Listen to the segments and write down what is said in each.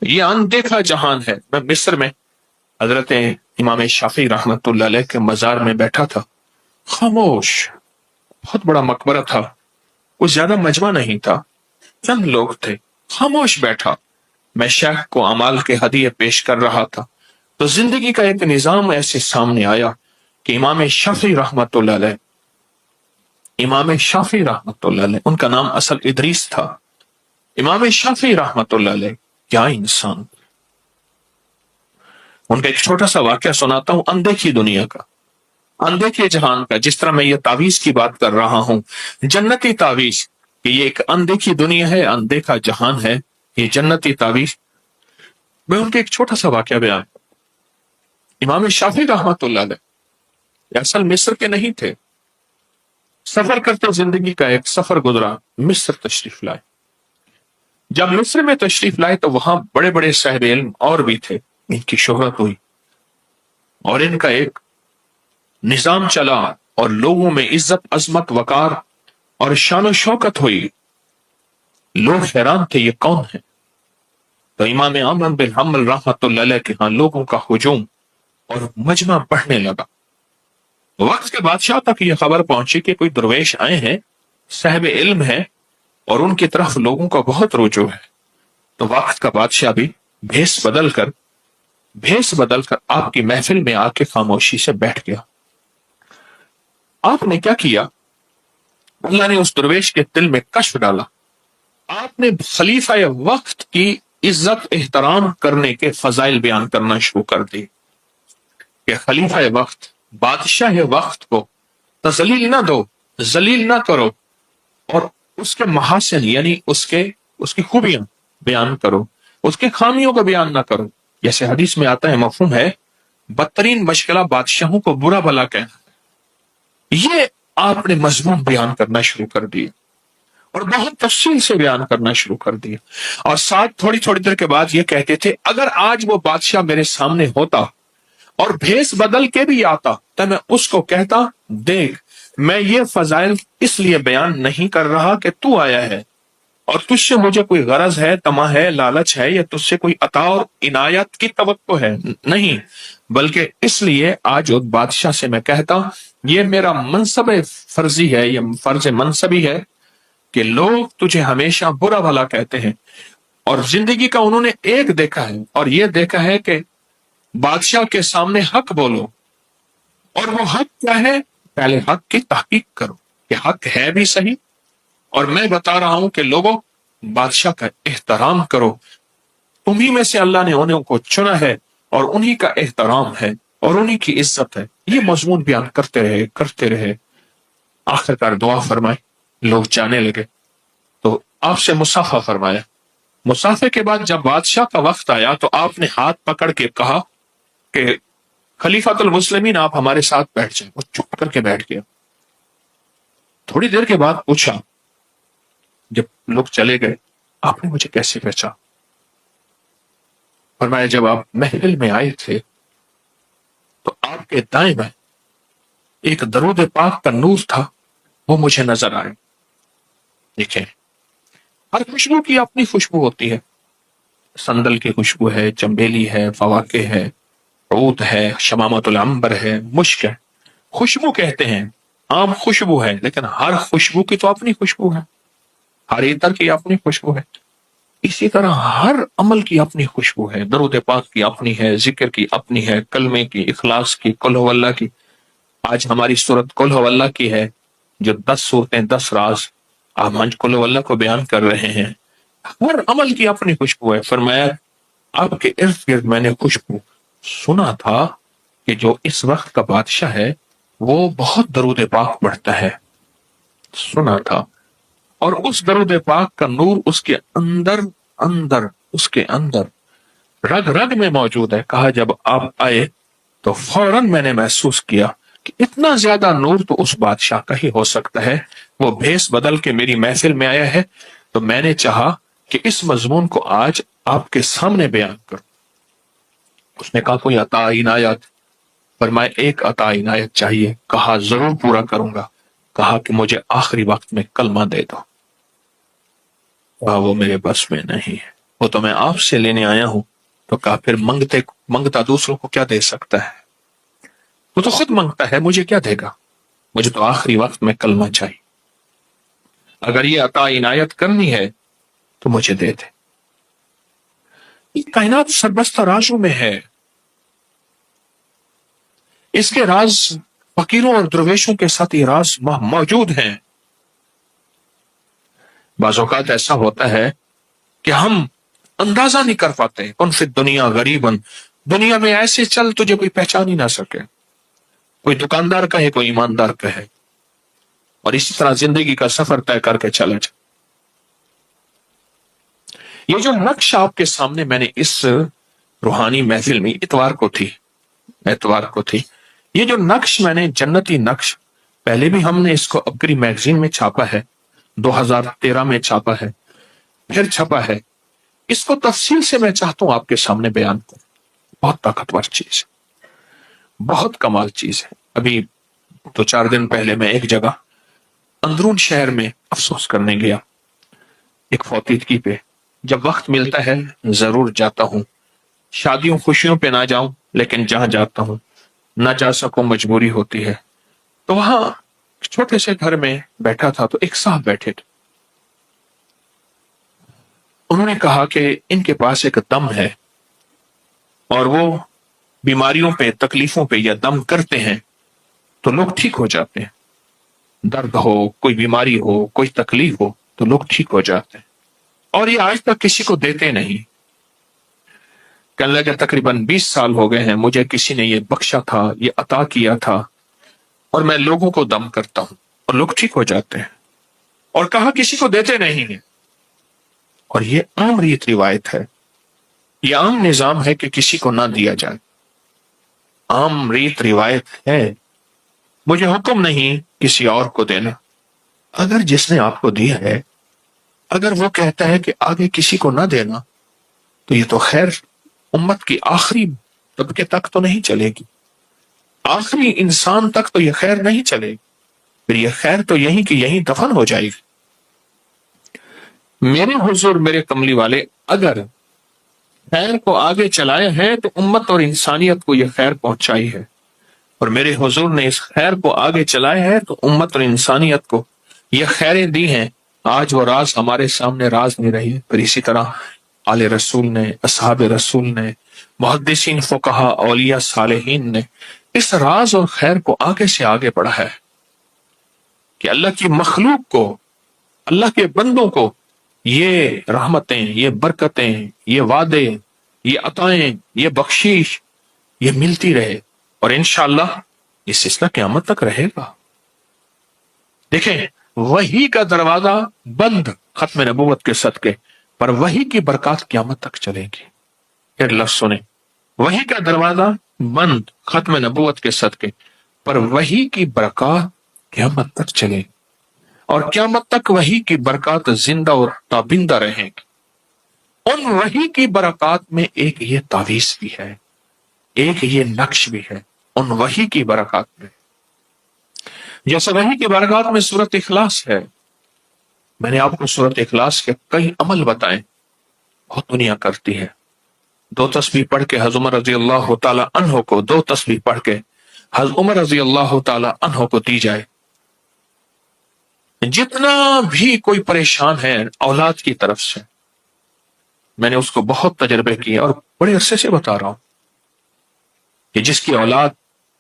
یہ اندیکھا جہان ہے۔ میں مصر میں حضرت امام شافعی رحمۃ اللہ علیہ کے مزار میں بیٹھا تھا، خاموش، بہت بڑا مقبرہ تھا، کچھ زیادہ مجمع نہیں تھا، چند لوگ تھے، خاموش بیٹھا، میں شیخ کو اعمال کے ہدیے پیش کر رہا تھا، تو زندگی کا ایک نظام ایسے سامنے آیا کہ امام شافعی رحمۃ اللہ علیہ، امام شافعی رحمۃ اللہ علیہ، ان کا نام اصل ادریس تھا، امام شافعی رحمۃ اللہ علیہ، کیا انسان! ان کا ایک چھوٹا سا واقعہ سناتا ہوں، اندیکھی دنیا کا، اندیکھے جہان کا، جس طرح میں یہ تعویذ کی بات کر رہا ہوں، جنتی تعویذ، کہ یہ ایک اندیکھی دنیا ہے، اندیکھا جہان ہے، یہ جنتی تعویذ۔ میں ان کا ایک چھوٹا سا واقعہ بیان، امام شافعی رحمۃ اللہ علیہ یہ اصل مصر کے نہیں تھے، سفر کرتے زندگی کا ایک سفر گزرا، مصر تشریف لائے۔ جب مصر میں تشریف لائے تو وہاں بڑے بڑے صاحب علم اور بھی تھے، ان کی شہرت ہوئی اور ان کا ایک نظام چلا اور لوگوں میں عزت، عظمت، وقار اور شان و شوکت ہوئی، لوگ حیران تھے یہ کون ہے؟ تو امام احمد بن حنبل رحمۃ اللہ علیہ کے ہاں لوگوں کا ہجوم اور مجمع بڑھنے لگا۔ وقت کے بادشاہ تک یہ خبر پہنچی کہ کوئی درویش آئے ہیں، صاحب علم ہے، اور ان کی طرف لوگوں کا بہت رجوع ہے۔ تو وقت کا بادشاہ بھی بھیس بدل کر آپ کی محفل میں آ کے خاموشی سے بیٹھ گیا۔ آپ نے کیا کیا؟ اللہ نے اس درویش کے دل میں کشف ڈالا، آپ نے خلیفہ وقت کی عزت احترام کرنے کے فضائل بیان کرنا شروع کر دی کہ خلیفہ وقت، بادشاہ وقت کو تذلیل نہ دو، ذلیل نہ کرو، اور اس کے محاسن یعنی اس کی خوبیاں بیان کرو، اس کے خامیوں کو بیان نہ کرو۔ جیسے حدیث میں آتا ہے، مفہوم ہے، بدترین مشغلہ بادشاہوں کو برا بھلا کہنا۔ یہ آپ نے مضمون بیان کرنا شروع کر دیا اور بہت تفصیل سے بیان کرنا شروع کر دیا، اور ساتھ تھوڑی تھوڑی دیر کے بعد یہ کہتے تھے، اگر آج وہ بادشاہ میرے سامنے ہوتا اور بھیس بدل کے بھی آتا تو میں اس کو کہتا، دیکھ، میں یہ فضائل اس لیے بیان نہیں کر رہا کہ تو آیا ہے اور تجھ سے مجھے کوئی غرض ہے، طمع ہے، لالچ ہے، یا تجھ سے کوئی عطا اور عنایت کی توقع ہے، نہیں، بلکہ اس لیے آج اس بادشاہ سے میں کہتا، یہ میرا منصب فرضی ہے، یہ فرض منصبی ہے کہ لوگ تجھے ہمیشہ برا بھلا کہتے ہیں، اور زندگی کا انہوں نے ایک دیکھا ہے، اور یہ دیکھا ہے کہ بادشاہ کے سامنے حق بولو، اور وہ حق کیا ہے؟ پہلے حق کی تحقیق کرو کہ حق ہے بھی صحیح، اور میں بتا رہا ہوں کہ لوگوں، بادشاہ کا احترام کرو، تمہیں میں سے اللہ نے انہیں کو چنا ہے اور انہی کا احترام ہے اور انہی کی عزت ہے۔ یہ مضمون بیان کرتے رہے، آخرکار دعا فرمائی، لوگ جانے لگے، تو آپ سے مصافحہ فرمایا۔ مصافحے کے بعد جب بادشاہ کا وقت آیا تو آپ نے ہاتھ پکڑ کے کہا کہ خلیفۃ المسلمین، آپ ہمارے ساتھ بیٹھ جائیں۔ وہ چپ کر کے بیٹھ گیا۔ تھوڑی دیر کے بعد پوچھا، جب لوگ چلے گئے، آپ نے مجھے کیسے پہچانا؟ فرمایا، جب آپ محفل میں آئے تھے تو آپ کے دائیں بائیں ایک درود پاک کا نور تھا، وہ مجھے نظر آئے۔ دیکھیں، ہر خوشبو کی اپنی خوشبو ہوتی ہے، سندل کی خوشبو ہے، چمبیلی ہے، فواکہ ہے، عود ہے، شمامت العنبر ہے، مشک ہے، خوشبو کہتے ہیں، عام خوشبو ہے، لیکن ہر خوشبو کی تو اپنی خوشبو ہے، ہر عطر کی اپنی خوشبو ہے۔ اسی طرح ہر عمل کی اپنی خوشبو ہے، درود پاک کی اپنی ہے، ذکر کی اپنی ہے، کلمے کی، اخلاص کی، قل ہو اللہ کی۔ آج ہماری سورت قل ہو اللہ کی ہے، جو 10 صورتیں 10 راز، آپ آج قل ہو اللہ کو بیان کر رہے ہیں۔ ہر عمل کی اپنی خوشبو ہے۔ فرمایا، آپ کے ارد گرد میں نے خوشبو سنا تھا کہ جو اس وقت کا بادشاہ ہے وہ بہت درود پاک پڑھتا ہے، سنا تھا، اور اس درود پاک کا نور اس کے اندر رگ رگ میں موجود ہے۔ کہا، جب آپ آئے تو فوراً میں نے محسوس کیا کہ اتنا زیادہ نور تو اس بادشاہ کا ہی ہو سکتا ہے، وہ بھیس بدل کے میری محفل میں آیا ہے، تو میں نے چاہا کہ اس مضمون کو آج آپ کے سامنے بیان کروں۔ اس نے کہا، کوئی عطا عنایت؟ فرمایا، ایک عطا عنایت چاہیے۔ کہا، ضرور پورا کروں گا۔ کہا کہ مجھے آخری وقت میں کلمہ دے دو۔ کہا، وہ میرے بس میں نہیں ہے۔ وہ تو میں آپ سے لینے آیا ہوں۔ تو کہا پھر منگتا دوسروں کو کیا دے سکتا ہے؟ وہ تو خود منگتا ہے، مجھے کیا دے گا؟ مجھے تو آخری وقت میں کلمہ چاہیے، اگر یہ عطا عنایت کرنی ہے تو مجھے دے دے۔ یہ کائنات سربستہ رازوں میں ہے، اس کے راز فقیروں اور درویشوں کے ساتھ یہ راز موجود ہیں۔ بعض اوقات ایسا ہوتا ہے کہ ہم اندازہ نہیں کر پاتے، کون فی دنیا غریباً، دنیا میں ایسے چل تجھے کوئی پہچان ہی نہ سکے، کوئی دکاندار کہے کوئی ایماندار کہے، اور اسی طرح زندگی کا سفر طے کر کے چلا جائے۔ یہ جو نقش آپ کے سامنے میں نے اس روحانی محفل میں اتوار کو تھی یہ جو نقش میں نے جنتی نقش، پہلے بھی ہم نے اس کو ابگری میگزین میں چھاپا ہے، 2013 میں چھاپا ہے، پھر چھپا ہے، اس کو تفصیل سے میں چاہتا ہوں آپ کے سامنے بیان کروں۔ بہت طاقتور چیز ہے، بہت کمال چیز ہے۔ ابھی 2-4 دن پہلے میں ایک جگہ اندرون شہر میں افسوس کرنے گیا ایک فوتیدگی پہ۔ جب وقت ملتا ہے ضرور جاتا ہوں، شادیوں خوشیوں پہ نہ جاؤں، لیکن جہاں جاتا ہوں نہ جا سکوں، مجبوری ہوتی ہے۔ تو وہاں چھوٹے سے گھر میں بیٹھا تھا تو ایک صاحب بیٹھے تھے، انہوں نے کہا کہ ان کے پاس ایک دم ہے اور وہ بیماریوں پہ، تکلیفوں پہ یا دم کرتے ہیں تو لوگ ٹھیک ہو جاتے ہیں، درد ہو، کوئی بیماری ہو، کوئی تکلیف ہو تو لوگ ٹھیک ہو جاتے ہیں، اور یہ آج تک کسی کو دیتے نہیں۔ کہنے لگے تقریباً 20 سال ہو گئے ہیں مجھے کسی نے یہ بخشا تھا، یہ عطا کیا تھا، اور میں لوگوں کو دم کرتا ہوں اور لوگ ٹھیک ہو جاتے ہیں، اور کہا کسی کو دیتے نہیں ہیں۔ اور یہ عام ریت روایت ہے، یہ عام نظام ہے کہ کسی کو نہ دیا جائے، عام ریت روایت ہے، مجھے حکم نہیں کسی اور کو دینا۔ اگر جس نے آپ کو دیا ہے اگر وہ کہتا ہے کہ آگے کسی کو نہ دینا تو یہ تو خیر امت کی آخری طبقے تک تو نہیں چلے گی، آخری انسان تک تو یہ خیر نہیں چلے گی، پھر یہ خیر تو یہیں کہ یہیں دفن ہو جائے گی۔ میرے حضور، میرے کملی والے، اگر خیر کو آگے چلایا ہے تو امت اور انسانیت کو یہ خیر پہنچائی ہے، اور میرے حضور نے اس خیر کو آگے چلایا ہے تو امت اور انسانیت کو یہ خیریں دی ہیں۔ آج وہ راز ہمارے سامنے راز نہیں رہی، پھر اسی طرح آل رسول نے، اصحاب رسول نے، محدثین، فقہا، اولیاء، صالحین نے اس راز اور خیر کو آگے سے آگے بڑھا ہے کہ اللہ کی مخلوق کو، اللہ کے بندوں کو یہ رحمتیں، یہ برکتیں، یہ وعدے، یہ عطائیں، یہ بخشش یہ ملتی رہے، اور انشاءاللہ یہ سلسلہ قیامت تک رہے گا۔ دیکھیں، وحی کا دروازہ بند ختم نبوت کے صدقے، پر وحی کی برکات قیامت تک چلے گی۔ پھر لفظ سنیں، وحی کا دروازہ بند ختم نبوت کے صدقے، پر وحی کی برکات قیامت تک چلے گی، اور قیامت تک وحی کی برکات زندہ اور تابندہ رہیں گی۔ ان وحی کی برکات میں ایک یہ تعویذ بھی ہے، ایک یہ نقش بھی ہے، ان وحی کی برکات میں۔ جیسے وحی کی برکات میں سورۃ اخلاص ہے، میں نے آپ کو سورۃ اخلاص کے کئی عمل بتائیں، بہت دنیا کرتی ہے۔ 2 تسبیح پڑھ کے حضرت عمر رضی اللہ تعالی عنہ کو، 2 تسبیح پڑھ کے حضرت عمر رضی اللہ تعالی عنہ کو دی جائے، جتنا بھی کوئی پریشان ہے اولاد کی طرف سے، میں نے اس کو بہت تجربے کیے اور بڑے عرصے سے بتا رہا ہوں کہ جس کی اولاد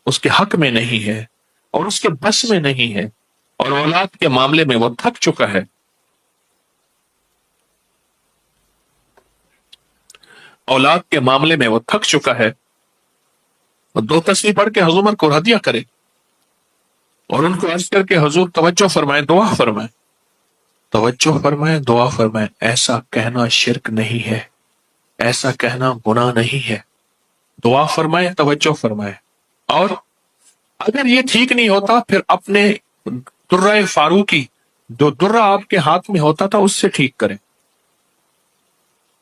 اس کے حق میں نہیں ہے اور اس کے بس میں نہیں ہے، اور اولاد کے معاملے میں وہ تھک چکا ہے، اولاد کے معاملے میں وہ تھک چکا ہے، اور 2 تسبیح پڑھ کے حضور کو ہدیہ کرے اور ان کو عرض کر کے حضور توجہ فرمائے، دعا فرمائے، توجہ فرمائے، دعا فرمائے، ایسا کہنا شرک نہیں ہے، ایسا کہنا گناہ نہیں ہے، دعا فرمائے، توجہ فرمائے۔ اور اگر یہ ٹھیک نہیں ہوتا پھر اپنے درہ فاروقی، جو درہ آپ کے ہاتھ میں ہوتا تھا، اس سے ٹھیک کریں۔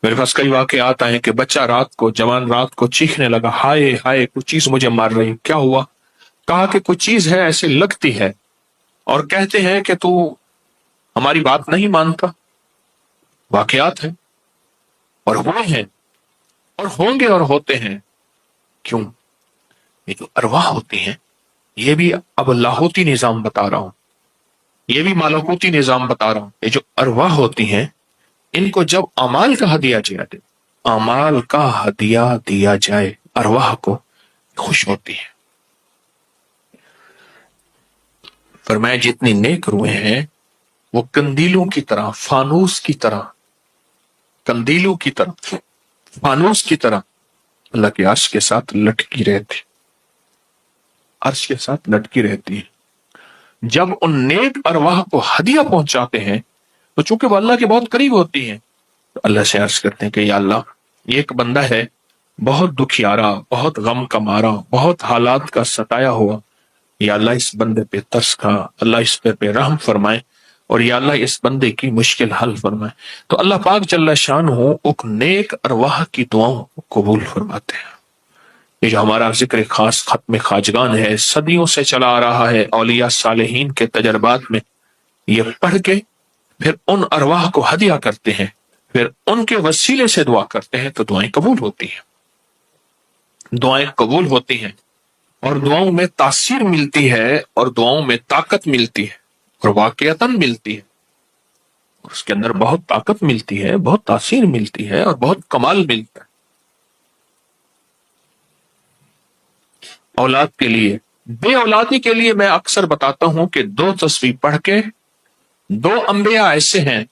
میرے پاس کئی واقعات آئے کہ بچہ رات کو، جوان رات کو چیخنے لگا، ہائے ہائے کوئی چیز مجھے مار رہی، کیا ہوا؟ کہا کہ کوئی چیز ہے ایسے لگتی ہے، اور کہتے ہیں کہ تو ہماری بات نہیں مانتا۔ واقعات ہیں۔ اور ہوئے ہیں اور ہوں گے اور ہوتے ہیں. کیوں؟ یہ جو ارواح ہوتی ہیں، یہ بھی اب لاہوتی نظام بتا رہا ہوں، یہ بھی مالکوتی نظام بتا رہا ہوں. یہ جو ارواح ہوتی ہیں، ان کو جب اعمال کا ہدیہ دیا جائے ارواح کو، خوش ہوتی ہے. فرمایا جتنی نیک روحیں ہیں وہ کندیلوں کی طرح، فانوس کی طرح، کندیلوں کی طرح، فانوس کی طرح اللہ کے عرش کے ساتھ لٹکی رہتی، عرش کے ساتھ لٹکی رہتی ہے. جب ان نیک ارواح کو ہدیہ پہنچاتے ہیں تو چونکہ وہ اللہ کے بہت قریب ہوتی ہیں، تو اللہ سے عرض کرتے ہیں کہ یا اللہ، یہ ایک بندہ ہے بہت دکھیارا، بہت غم کا مارا، بہت حالات کا ستایا ہوا. یا اللہ اس بندے پہ ترس کھا، اللہ اس پہ رحم فرمائے، اور یا اللہ اس بندے کی مشکل حل فرمائے. تو اللہ پاک جل شان ہو ان نیک ارواح کی دعاؤں کو قبول فرماتے ہیں. یہ جو ہمارا ذکر خاص ختم خواجگان ہے، صدیوں سے چلا آ رہا ہے، اولیاء صالحین کے تجربات میں یہ پڑھ کے پھر ان ارواح کو ہدیہ کرتے ہیں، پھر ان کے وسیلے سے دعا کرتے ہیں، تو دعائیں قبول ہوتی ہیں. دعائیں قبول ہوتی ہیں اور دعاؤں میں تاثیر ملتی ہے، اور دعاؤں میں طاقت ملتی ہے، اور واقعتاً ملتی ہے. اس کے اندر بہت طاقت ملتی ہے، بہت تاثیر ملتی ہے، اور بہت کمال ملتا ہے. اولاد کے لیے، بے اولادی کے لیے میں اکثر بتاتا ہوں کہ 2 تسبیح پڑھ کے، 2 انبیاء ایسے ہیں،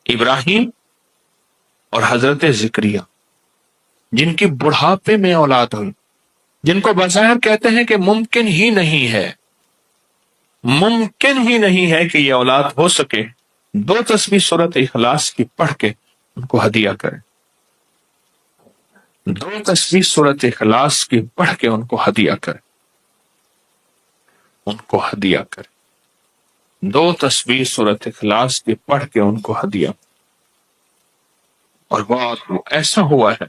ابراہیم اور حضرت زکریا، جن کی بڑھاپے میں اولاد ہوئی، جن کو بظاہر کہتے ہیں کہ ممکن ہی نہیں ہے، ممکن ہی نہیں ہے کہ یہ اولاد ہو سکے. 2 تسبیح سورۃ اخلاص کی پڑھ کے ان کو ہدیہ کریں. 2 تسبیح سورۃ اخلاص کی پڑھ کے ان کو ہدیہ کریں، ان کو ہدیہ کریں. 2 تسبیح سورۃ اخلاص کی پڑھ کے ان کو ہدیہ. اور بات ایسا ہوا ہے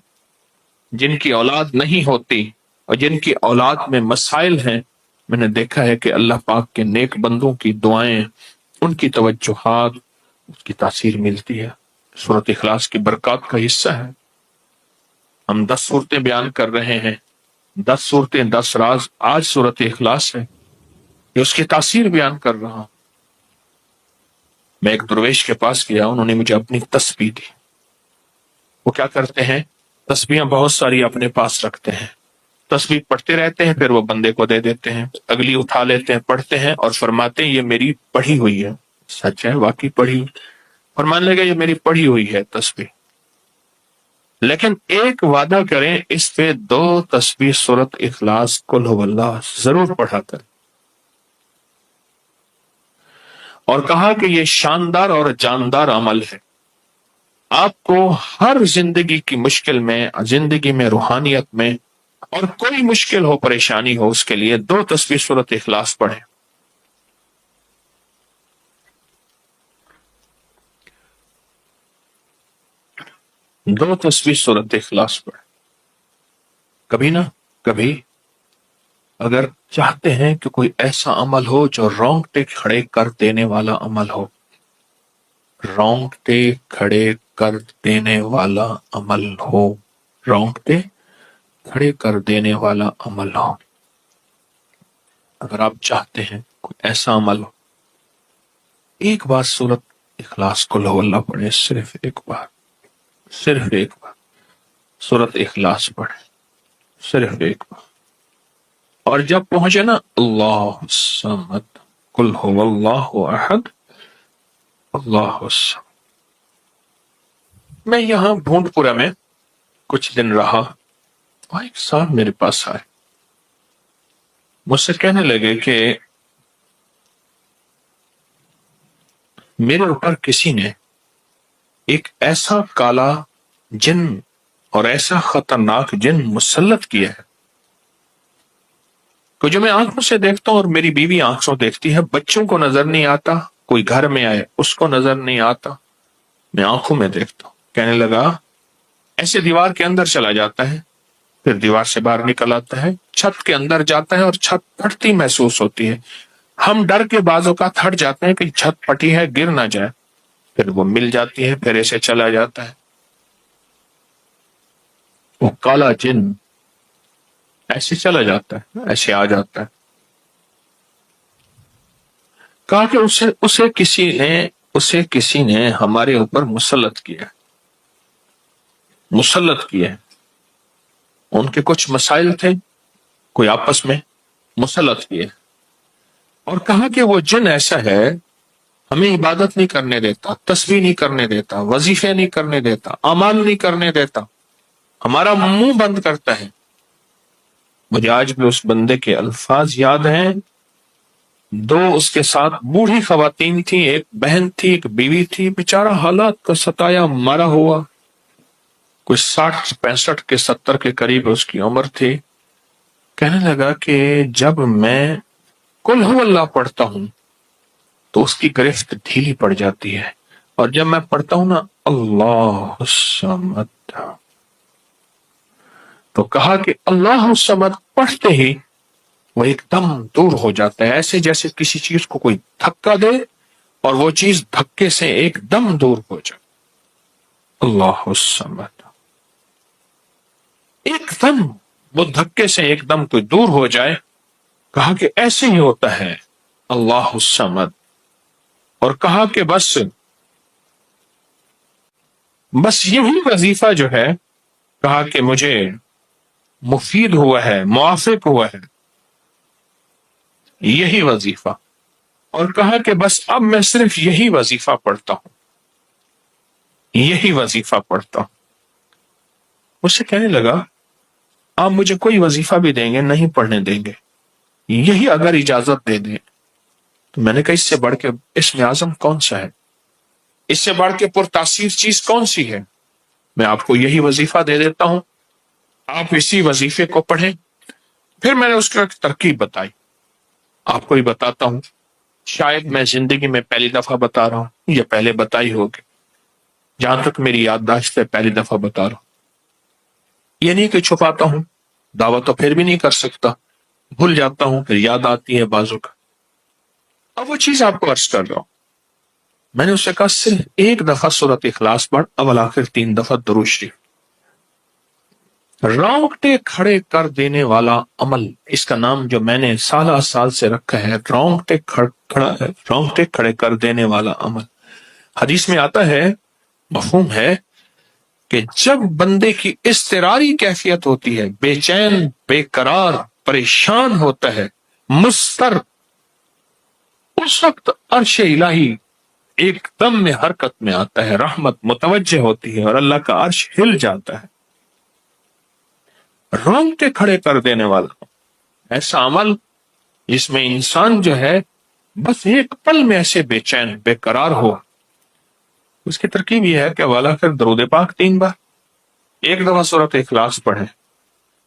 جن کی اولاد نہیں ہوتی اور جن کی اولاد میں مسائل ہیں، میں نے دیکھا ہے کہ اللہ پاک کے نیک بندوں کی دعائیں، ان کی توجہات، اس کی تاثیر ملتی ہے. سورۃ اخلاص کی برکات کا حصہ ہے. ہم 10 صورتیں بیان کر رہے ہیں، 10 صورتیں، 10 راز. آج سورۃ اخلاص ہے، یہ اس کی تاثیر بیان کر رہا ہوں. میں ایک درویش کے پاس گیا، انہوں نے مجھے اپنی تسبیح دی. وہ کیا کرتے ہیں، تسبیحاں بہت ساری اپنے پاس رکھتے ہیں، تسبیح پڑھتے رہتے ہیں، پھر وہ بندے کو دے دیتے ہیں، اگلی اٹھا لیتے ہیں، پڑھتے ہیں اور فرماتے ہیں یہ میری پڑھی ہوئی ہے. سچ ہے، واقعی پڑھی ہوئی. فرمان لے گا یہ میری پڑھی ہوئی ہے تسبیح، لیکن ایک وعدہ کریں، اس پہ 2 تسبیح سورۃ اخلاص قل هو اللہ ضرور پڑھا کریں. اور کہا کہ یہ شاندار اور جاندار عمل ہے، آپ کو ہر زندگی کی مشکل میں، زندگی میں، روحانیت میں، اور کوئی مشکل ہو، پریشانی ہو، اس کے لیے 2 تسبیح سورۃ اخلاص پڑھیں. 2 تسبیح سورۃ اخلاص پڑھیں. کبھی نہ کبھی اگر چاہتے ہیں کہ کوئی ایسا عمل ہو جو رونگٹے کھڑے کر دینے والا عمل ہو، رونگٹے کھڑے کر دینے والا عمل ہو، رونگٹے کھڑے کر دینے والا عمل ہو، اگر آپ چاہتے ہیں کوئی ایسا عمل ہو، ایک بار سورۃ اخلاص قل هو اللہ پڑھیں. صرف ایک بار، صرف ایک بار سورۃ اخلاص پڑھیں، صرف ایک بار. اور جب پہنچے نا اللہ الصمد قل هو اللہ احد اللہ الصمد. میں یہاں بھونڈ پورا میں کچھ دن رہا، وہاں ایک صاحب میرے پاس آئے، مجھ سے کہنے لگے کہ میرے اوپر کسی نے ایک ایسا کالا جن اور ایسا خطرناک جن مسلط کیا ہے کہ جو میں آنکھوں سے دیکھتا ہوں، اور میری بیوی آنکھوں دیکھتی ہے، بچوں کو نظر نہیں آتا، کوئی گھر میں آئے اس کو نظر نہیں آتا، میں آنکھوں میں دیکھتا ہوں. کہنے لگا ایسے دیوار کے اندر چلا جاتا ہے، پھر دیوار سے باہر نکل آتا ہے، چھت کے اندر جاتا ہے اور چھت پھٹتی محسوس ہوتی ہے. ہم ڈر کے بعض اوقات ہٹ جاتے ہیں کہ چھت پھٹی ہے گر نہ جائے، پھر وہ مل جاتی ہے، پھر ایسے چلا جاتا ہے. وہ کالا جن ایسے چلا جاتا ہے، ایسے آ جاتا ہے. کہا کہ اسے کسی نے ہمارے اوپر مسلط کیا، مسلط کیا. ان کے کچھ مسائل تھے، کوئی آپس میں مسلط کیے، اور کہا کہ وہ جن ایسا ہے ہمیں عبادت نہیں کرنے دیتا، تسبیح نہیں کرنے دیتا، وظیفے نہیں کرنے دیتا، اعمال نہیں کرنے دیتا، ہمارا منہ بند کرتا ہے. مجھے آج بھی اس بندے کے الفاظ یاد ہیں. دو اس کے ساتھ بوڑھی خواتین تھی، ایک بہن تھی، ایک بیوی تھی. بیچارہ حالات کا ستایا مرا ہوا، کوئی 60 65 کے 70 کے قریب اس کی عمر تھی. کہنے لگا کہ جب میں قل ہو اللہ پڑھتا ہوں تو اس کی گرفت ڈھیلی پڑ جاتی ہے، اور جب میں پڑھتا ہوں نا اللہ الصمد، تو کہا کہ اللہ الصمد پڑھتے ہی وہ ایک دم دور ہو جاتا ہے، ایسے جیسے کسی چیز کو کوئی دھکا دے اور وہ چیز دھکے سے ایک دم دور ہو جائے. اللہ الصمد، ایک دم وہ دھکے سے ایک دم کوئی دور ہو جائے. کہا کہ ایسے ہی ہوتا ہے اللہ الصمد. اور کہا کہ بس یہی وظیفہ جو ہے، کہا کہ مجھے مفید ہوا ہے، موافق ہوا ہے یہی وظیفہ. اور کہا کہ بس اب میں صرف یہی وظیفہ پڑھتا ہوں، یہی وظیفہ پڑھتا ہوں. مجھ سے کہنے لگا آپ مجھے کوئی وظیفہ بھی دیں گے نہیں پڑھنے دیں گے، یہی اگر اجازت دے دیں. تو میں نے کہا اس سے بڑھ کے اسم اعظم کون سا ہے، اس سے بڑھ کے پرتاثیر چیز کون سی ہے؟ میں آپ کو یہی وظیفہ دے دیتا ہوں، آپ اسی وظیفے کو پڑھیں. پھر میں نے اس کا ترکیب بتائی، آپ کو ہی بتاتا ہوں. شاید میں زندگی میں پہلی دفعہ بتا رہا ہوں، یا پہلے بتائی ہوگی، جہاں تک میری یادداشت ہے پہلی دفعہ بتا رہا ہوں. یہ نہیں کہ چھپاتا ہوں، دعویٰ تو پھر بھی نہیں کر سکتا، بھول جاتا ہوں پھر یاد آتی ہے بازو کا. اب وہ چیز آپ کو عرض کر رہا ہوں. میں نے اسے کہا صرف ایک دفعہ سورۃ اخلاص پڑھ، اول آخر 3 دفعہ درود شریف. رونگٹے کھڑے کر دینے والا عمل، اس کا نام جو میں نے سال سے رکھا ہے، رونگٹے کھڑے کر دینے والا عمل. حدیث میں آتا ہے، مفہوم ہے کہ جب بندے کی اضطراری کیفیت ہوتی ہے، بے چین، بے قرار، پریشان ہوتا ہے، مضطر، اس وقت عرش الہی ایک دم میں حرکت میں آتا ہے، رحمت متوجہ ہوتی ہے اور اللہ کا عرش ہل جاتا ہے. رونگٹے کھڑے کر دینے والا ایسا عمل جس میں انسان جو ہے بس ایک پل میں ایسے بے چین، بے قرار ہو. اس کی ترکیب یہ ہے کہ والا پھر درود پاک 3 بار، ایک دفعہ سورۃ اخلاص پڑھیں،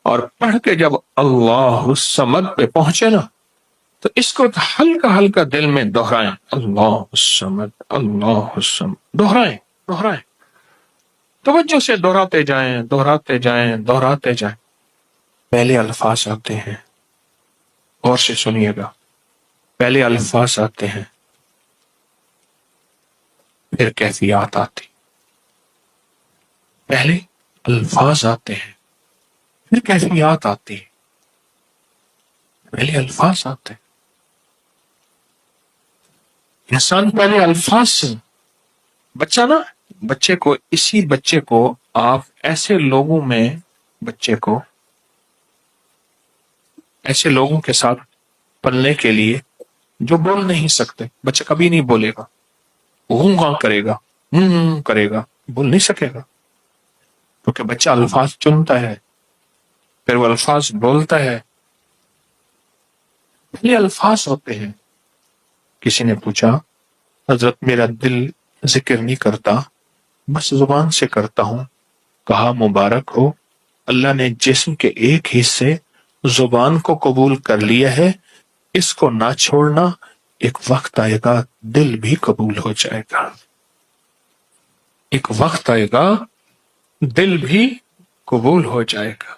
اور پڑھ کے جب اللہ الصمد پہ پہنچے نا تو اس کو ہلکا ہلکا دل میں دہرائیں، اللہ الصمد، اللہ الصمد، دہرائیں، توجہ سے دہراتے جائیں، دہراتے جائیں، دہراتے جائیں. پہلے الفاظ آتے ہیں، غور سے سنیے گا، پہلے الفاظ آتے ہیں، پھر کیفیات آتی. پہلے الفاظ آتے ہیں، پھر کیفیات آتی. پہلے الفاظ آتے ہیں، انسان پہلے الفاظ سے. بچے کو آپ ایسے لوگوں کے ساتھ پلنے کے لیے جو بول نہیں سکتے. بچہ کبھی نہیں بولے گا، ہوں کرے گا، کرے گا، بول نہیں سکے گا، کیونکہ بچہ الفاظ چنتا ہے، پھر وہ الفاظ بولتا ہے. پہلے الفاظ ہوتے ہیں. کسی نے پوچھا حضرت میرا دل ذکر نہیں کرتا، بس زبان سے کرتا ہوں. کہا مبارک ہو، اللہ نے جسم کے ایک حصے زبان کو قبول کر لیا ہے، اس کو نہ چھوڑنا، ایک وقت آئے گا دل بھی قبول ہو جائے گا. ایک وقت آئے گا دل بھی قبول ہو جائے گا.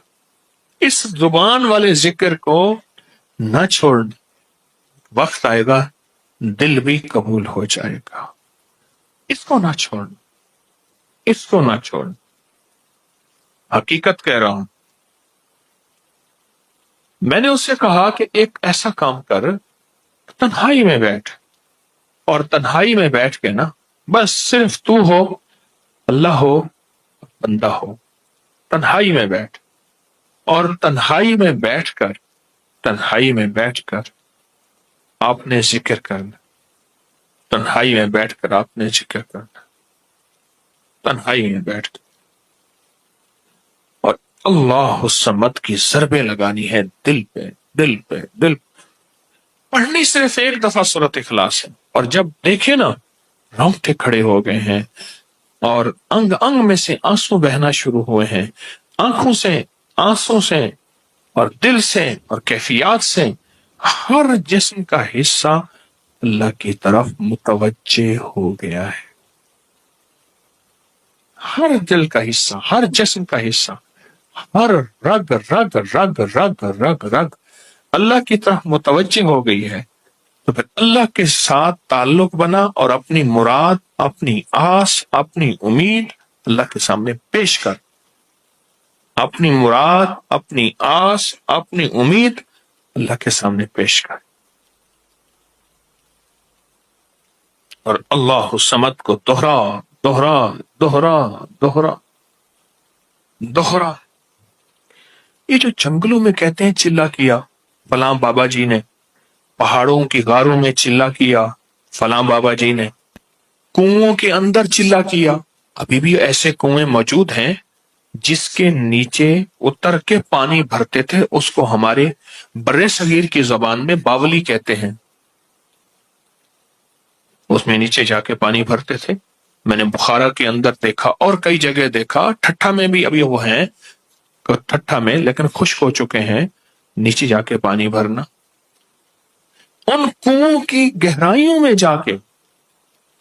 اس زبان والے ذکر کو نہ چھوڑنا، وقت آئے گا دل بھی قبول ہو جائے گا. اس کو نہ چھوڑنا، اس کو نہ چھوڑنا. حقیقت کہہ رہا ہوں. میں نے اس سے کہا کہ ایک ایسا کام کر، تنہائی میں بیٹھ، اور تنہائی میں بیٹھ کے نا بس صرف تو ہو، اللہ ہو، بندہ ہو. تنہائی میں بیٹھ، اور تنہائی میں بیٹھ کر آپ نے ذکر کرنا. تنہائی میں بیٹھ کر آپ نے ذکر کرنا، تنہائی میں بیٹھ کر، اور اللہ الصمد کی ضربیں لگانی ہے دل پہ، دل پہ، دل پہ. پڑھنی صرف ایک دفعہ سورۃ اخلاص ہے، اور جب دیکھے نا رونگٹے کھڑے ہو گئے ہیں، اور انگ انگ میں سے آنسو بہنا شروع ہوئے ہیں، آنکھوں سے، آنسوں سے، اور دل سے، اور کیفیات سے ہر جسم کا حصہ اللہ کی طرف متوجہ ہو گیا ہے. ہر دل کا حصہ، ہر جسم کا حصہ، ہر رگ رگ رگ رگ رگ رگ اللہ کی طرف متوجہ ہو گئی ہے. تو پھر اللہ کے ساتھ تعلق بنا، اور اپنی مراد، اپنی آس، اپنی امید اللہ کے سامنے پیش کر. اپنی مراد، اپنی آس، اپنی امید اللہ کے سامنے پیش کر، اور اللہ الصمد کو دوہرا دوہرا دوہرا دوہرا دوہرا. یہ جو جنگلوں میں کہتے ہیں چلا کیا فلاں بابا جی نے، پہاڑوں کی غاروں میں چلا کیا فلاں بابا جی نے، کنوؤں کے اندر چلا کیا، ابھی بھی ایسے کنویں موجود ہیں جس کے نیچے اتر کے پانی بھرتے تھے. اس کو ہمارے بر صغیر کی زبان میں باولی کہتے ہیں. اس میں نیچے جا کے پانی بھرتے تھے. میں نے بخارا کے اندر دیکھا، اور کئی جگہ دیکھا، ٹھٹھا میں بھی ابھی وہ ہیں، ٹھٹھا میں لیکن خشک ہو چکے ہیں، نیچے جا کے پانی بھرنا. ان کنووں کی گہرائیوں میں جا کے،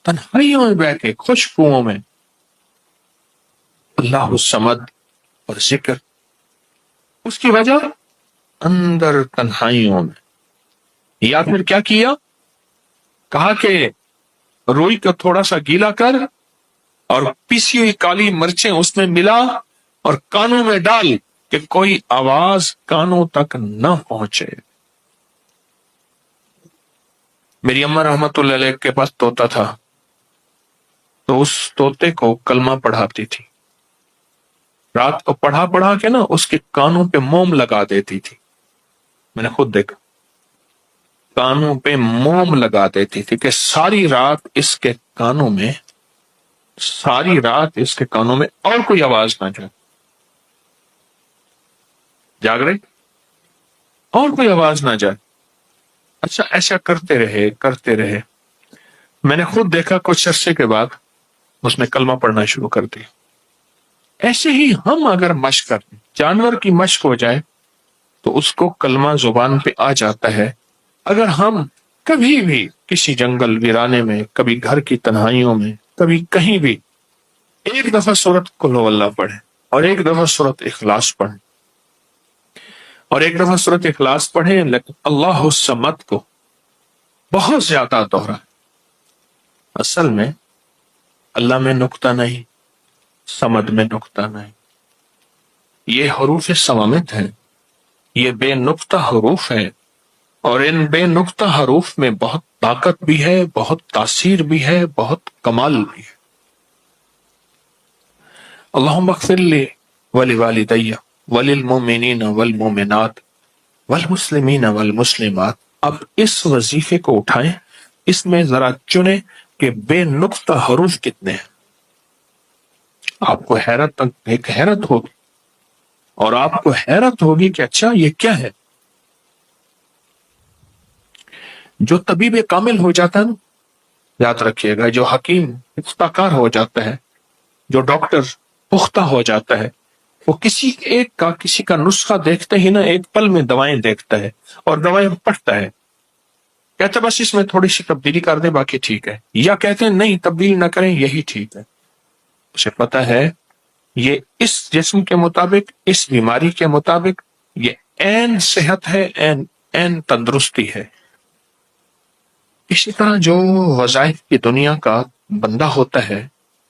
تنہائیوں میں بیٹھ کے، خشک کنووں میں اللہ الصمد اور ذکر. اس کی وجہ اندر تنہائیوں میں. یا پھر کیا کیا؟ کہا کہ روئی کو تھوڑا سا گیلا کر، اور پیسی ہوئی کالی مرچیں اس میں ملا، اور کانوں میں ڈال کہ کوئی آواز کانوں تک نہ پہنچے. میری اماں رحمت اللہ علیہ کے پاس طوطا تھا، تو اس طوطے کو کلمہ پڑھاتی تھی. رات کو پڑھا پڑھا کے نا اس کے کانوں پہ موم لگا دیتی تھی. میں نے خود دیکھا، کانوں پہ موم لگا دیتی تھی کہ ساری رات اس کے کانوں میں، ساری رات اس کے کانوں میں اور کوئی آواز نہ جائے. جاگ رہے، اور کوئی آواز نہ جائے. اچھا، ایسا کرتے رہے کرتے رہے. میں نے خود دیکھا کچھ عرصے کے بعد اس نے کلمہ پڑھنا شروع کر دیا. ایسے ہی ہم اگر مشق کریں، جانور کی مشق ہو جائے تو اس کو کلمہ زبان پہ آ جاتا ہے. اگر ہم کبھی بھی کسی جنگل ویرانے میں، کبھی گھر کی تنہائیوں میں، کبھی کہیں بھی ایک دفعہ سورۃ قل ھو اللہ پڑھیں، اور ایک دفعہ سورۃ اخلاص پڑھیں، اور ایک دفعہ سورۃ اخلاص پڑھیں، لیکن اللہ الصمد کو بہت زیادہ دوہرا. اصل میں اللہ میں نقطہ نہیں، صمد میں نقطہ نہیں. یہ حروف صوامت ہیں، یہ بے نقطہ حروف ہیں، اور ان بے نقطہ حروف میں بہت طاقت بھی ہے، بہت تاثیر بھی ہے، بہت کمال بھی ہے. اللہم اغفر لی ولوالدی وللمؤمنین والمؤمنات والمسلمین والمسلمات. اب اس وظیفے کو اٹھائیں، اس میں ذرا چنیں کہ بے نقطہ حروف کتنے ہیں. آپ کو ایک حیرت ہوگی، اور آپ کو حیرت ہوگی کہ اچھا یہ کیا ہے. جو طبیب کامل ہو جاتا ہے نا، یاد رکھیے گا، جو حکیم پختہ کار ہو جاتا ہے، جو ڈاکٹر پختہ ہو جاتا ہے، وہ کسی کا نسخہ دیکھتے ہی نا ایک پل میں دوائیں دیکھتا ہے، اور دوائیں پڑھتا ہے، کہتا بس اس میں تھوڑی سی تبدیلی کر دیں باقی ٹھیک ہے، یا کہتے ہیں نہیں تبدیل نہ کریں یہی ٹھیک ہے. اسے پتا ہے یہ اس جسم کے مطابق، اس بیماری کے مطابق یہ عین صحت ہے، عین تندرستی ہے. اسی طرح جو وظائف کی دنیا کا بندہ ہوتا ہے،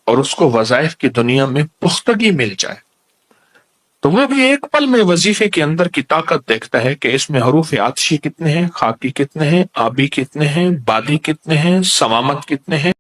اور اس کو وظائف کی دنیا میں پختگی مل جائے، تو وہ بھی ایک پل میں وظیفے کے اندر کی طاقت دیکھتا ہے کہ اس میں حروف عطشی کتنے ہیں، خاکی کتنے ہیں، آبی کتنے ہیں، بادی کتنے ہیں، سوامت کتنے ہیں۔